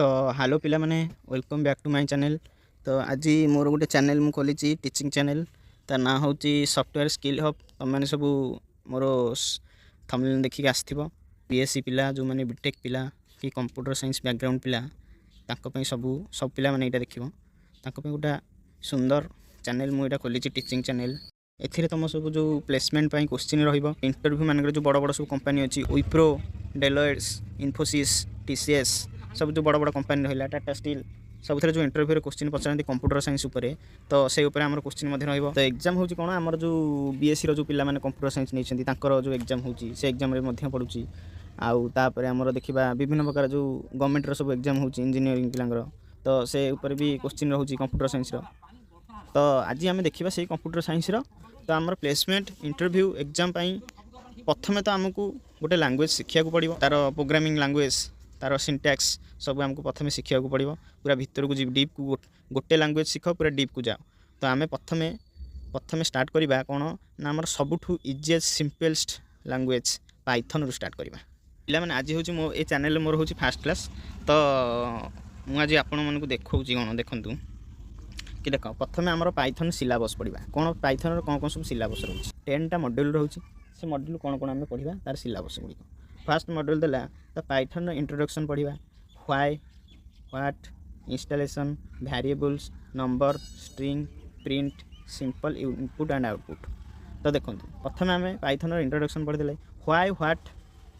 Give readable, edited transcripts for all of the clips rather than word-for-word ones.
तो हेलो पिला माने welcome back to my channel. तो आज मोर गोटे चैनल मु खोली टीचिंग चैनल तार ना हूँ सॉफ्टवेयर स्किल हब। तुम मैंने सब मोर थंबनेल देखिक आसथिबो बीएससी पिला जो मैंने बीटेक पिला कि कंप्यूटर साइंस बैकग्राउंड पिला तांको सब पिला माने एटा देखिबो तांको गोटा सुंदर चैनल मु एटा खोली टीचिंग चैनल। एथिरे तुम सब जो प्लेसमेंट क्वेश्चन रहिबो इंटरव्यू मानकर जो बड़ बड़ सब कंपनी अछि विप्रो डेलोइट्स इन्फोसिस टीसीएस सब जो बड़ बड़ कंपनी रहा टाटा स्टील सब जो इंटरव्यू क्वेश्चन पचारती कंप्यूटर साइंस उपरे तो से ऊपर आम क्वेश्चन रही। तो एग्जाम हूँ कौन आमर जो बीएससी रो पिला माने कंप्यूटर साइंस नहीं जो एग्जाम होची से एग्जाम रे पड़ुची आउ तापर आमर देखा विभिन्न प्रकार जो गवर्नमेंट रो सब एग्जाम होची इंजीनियरिंग पिलांगर तो से ऊपर भी क्वेश्चन रोची कंप्यूटर साइंस रो। तो आज आम देखा से कंप्यूटर साइंस रो तो आमर प्लेसमेंट इंटरव्यू एग्जाम प्रथम तो आमको गोटे लैंग्वेज शिखा पड़ो तार प्रोग्रामिंग लैंग्वेज तार सिंटैक्स सब आमको प्रथम शिखा पड़ो पूरा भीतर को डीप को गोटे लैंग्वेज शिख पूरा डीप को जाओ। तो आम प्रथम स्टार्ट करवा कौन ना आम सबुठू इजीएस्ट सिंपलेस्ट लैंग्वेज पाइथन रू स्टार्ट करवा पे आज हूँ मो ये चैनल मोर हूँ फास्ट क्लास। तो मुझे आपण मानक देखा कौन देखूँ कि देख प्रथम आम पाइथन सिलेबस पढ़ा कौन पाइथन कौन कौन सब सिलेबस रोचे 10टा मॉड्यूल रोचे से मॉड्यूल कौन कौन आम पढ़ा तार सिलेबस गुड़िक फास्ट मॉड्यूल देला तो पाइथन इंट्रोडक्शन पढ़ा why what installation variables number string print simple input and output. तो देखो प्रथम आम पाइथन इंट्रोडक्शन पढ़ी व्हाई व्हाट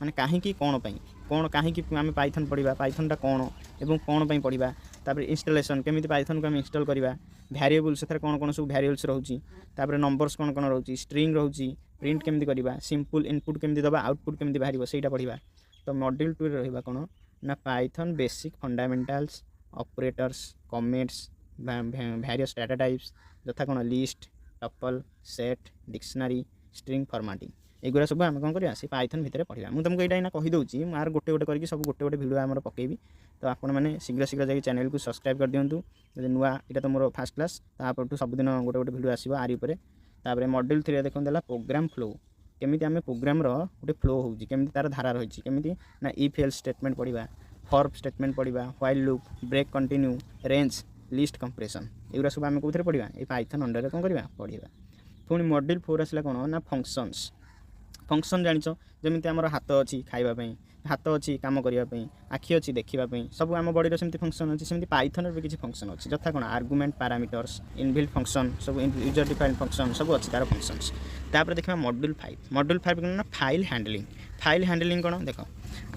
माने कहीं कौन कहीं आम पाइथन पढ़ा पाइथनटा कौन एवं कौन पर पढ़ा तापर इंस्टॉलेशन केमिति पाइथन को आम इंस्टॉल करवा वेरिएबल से कौन कौन सब वेरिएबल्स रोची तापर नंबर्स कौन कौन रोची स्ट्रिंग रोची प्रिंट केमिति करवा सिंपल इनपुट केमिति दबा आउटपुट केमिति बाहर से पढ़ा। तो मॉड्यूल 2 रहा कौन ना Python basic fundamentals operators comments various data types यथा कौन list tuple set dictionary string formatting एगुरा सब आम कौन करवा से पाइथन भितर पढ़ा। मुझे तुमको यहाँ कहीदे मार गोटे गोटे करके सब गोटे गोटे वीडियो आम पकेबी। तो आपण मैंने शीघ्र शीघ्र जाकि चैनल को सब्सक्राइब कर दिंतु जब नुआ यहाँ तो मोर फास्ट क्लास तापर सबुदिन गोटे गोटे वीडियो आसो आरी उपर। तापर मॉड्यूल 3 देखो देला प्रोग्राम फ्लो केमिति आम प्रोग्राम गोटे फ्लो होची केमिति तार धारा रही केमिति ना इफ एल्स स्टेटमेंट पढ़ा फॉर स्टेटमेंट पढ़ा while loop break continue range list comprehension एगुरा सब आम कौन पढ़ा ये पाइथन अंडर कौन करवा पढ़ा। पुणी मॉड्यूल 4 आसला कौन ना फंक्शंस फंक्शन जानिच जमी आम हाथ अच्छी खावाई हाथ अच्छी कम करने आखि अच्छी देखापी सब आम बॉडी सेमती फंक्शन अच्छी सेमती पाइथन भी किसी फंक्शन अच्छी जथा कौन आर्गुमेंट पैरामीटर्स इनबिल्ट फंक्शन सब यूजर डिफाइंड फंक्शन सब अच्छी तार फंक्शंस। तापर देखा मॉड्यूल 5 कौन ना फाइल हैंडलिंग कौन देख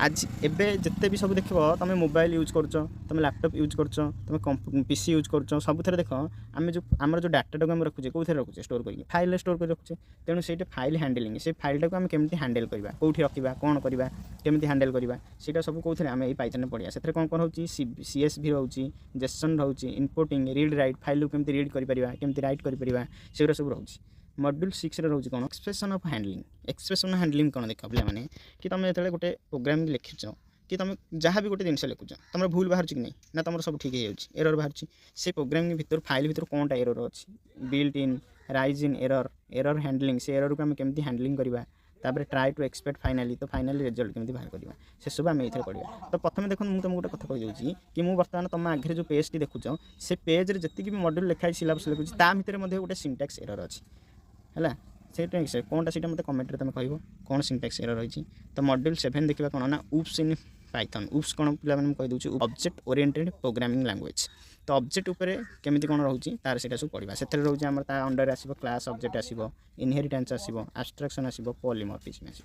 आज एबे जिते भी सब देख तुम मोबाइल यूज कर तुम लैपटॉप यूज कर तुम पीसी यूज कर सब देख आम जो आम जो डाटा को रखुचे कौन रखुचे स्टोर करके फाइल स्टोर कर रखुचे तेणु से फाइल हैंडलिंग से फाइल को आम केमती हैंडल करवा कौटी रखा कौन करवा केमती हैंडल करवा सीटा सब कौन आम ये पाइथन पढ़ा से कौन कौन होची सीएसवी रोची जेसन रोची इनपुटिंग रीड राइट फाइल को रीड कर राइट कर सब रोची। मॉड्यूल 6 रोचे कौन एक्सप्रेशन हैंडलिंग कौन देख पे मैंने कि तुम जो गोटे प्रोग्राम लिखिच कि तुम जहाँ भी गोटे जिनस लिखुच तुम भूल बाहर कि नहीं ना तुम सब ठीक हो एरर बाहर से प्रोग्राम भर फाइल भर कौन टा एरर अच्छी built in rise in error handling से एरर को आम केमती हैंडलिंग करवा तापर ट्राई टू एक्सपेक्ट फाइनाली तो फाइनाली रिजल्ट केमती बाहर करवा से सब आम ये पढ़ा। तो प्रथम देखो मुझे तुमको गोटे कथा कही कि मुझे बर्तमान तुम आगे जो पेज टी देखुच से पेज जी भी मॉड्यूल लिखाई सिलेबस लिखुच भितर गोटे सिंटैक्स एरर अच्छी है से कौन टा मत कमेंट तुम कह कौन सिंटैक्स एरर रही। तो मॉड्यूल 7 देखा कौन ना ऊप्स इन पाइथन ऊप्स कौन पे कहीदे ऑब्जेक्ट ओरिएंटेड प्रोग्रामिंग लैंग्वेज। तो ऑब्जेक्ट उपरे केमिति कौन रोचे तार से सब पढ़ा से रोचे आम अंडर आसो क्लास ऑब्जेक्ट आसो इनहेरिटेंस आसो एब्स्ट्रैक्शन आसो पॉलीमॉर्फिज्म आसो।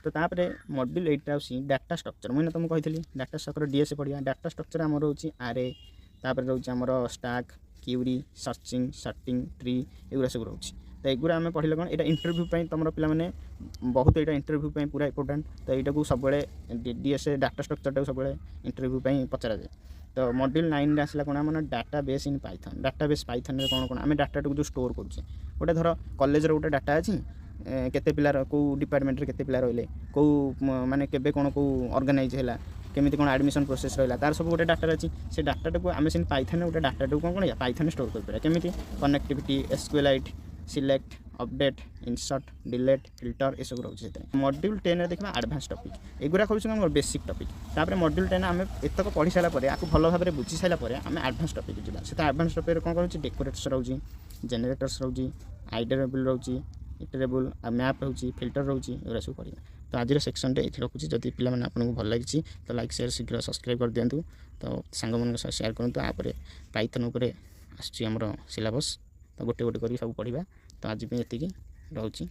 तो तापर मॉड्यूल 8 आसी डाटा स्ट्रक्चर मुझे तुमको कही डाटा स्ट्रक्चर डीएस पढ़ा डाटा स्ट्रक्चर आम रोचे आरे तापर रोचे आमर stack queue searching sorting tree एगुरा सब रोचे। तो एगुरा आम पढ़ले कौन यहाँ इंटरव्यू तुम पे मैंने बहुत यहाँ इंटरव्यू पूरा इंपोर्टेंट। तो यहाँ को सब डीएस डाटा स्ट्रक्चर सब इंटरव्यू पचरा जाए। तो मॉड्यूल 9 आसला कौन आम data base in Python data base Python में कौन कौन आम डाटा जो स्टोर करुचे गोटे धर कॉलेज गोटे डाटा अच्छी केते पिलार को डिपार्टमेंट केते पिला रहिले को माने केबे कौन को ऑर्गेनाइज है केमिति कौन एडमिशन प्रोसेस रहा तार सब गोटे डाटा अच्छी से डाटा को आम से पाइथन गोटे डाटा को कौन पाइथन स्टोर कर केमिति connectivity SQLite select update insert delete filter ये सब रोचे मॉड्यूल 10 देखा एडवांस टॉपिक एगुरा हूँ बेसिक टॉपिक तापर मॉड्यूल 10 आम एतक पढ़ी सारापर आपको भल भाव में बुझी सारापर आम एडवांस टॉपिक जावा से एडवांस टॉपिक कौन करूँ डेकोरेटर्स रोचे जेनेरेटर्स रोचे आइडरेबल रोचे इटरेबल मैप रोचे फिल्टर रोचे एगुरा सब पढ़ा तो आज सेक्शन ये रखुच्छी जदि पे आपको भल लगी तो लाइक शेयर शीघ्र सब्सक्राइब कर दिंतु तो सांग मान शेयर करूँ आपर पाइथन उपर आमर सिलेबस तो गोटे गोटे कर सब पढ़ा तो आज ये रोचे।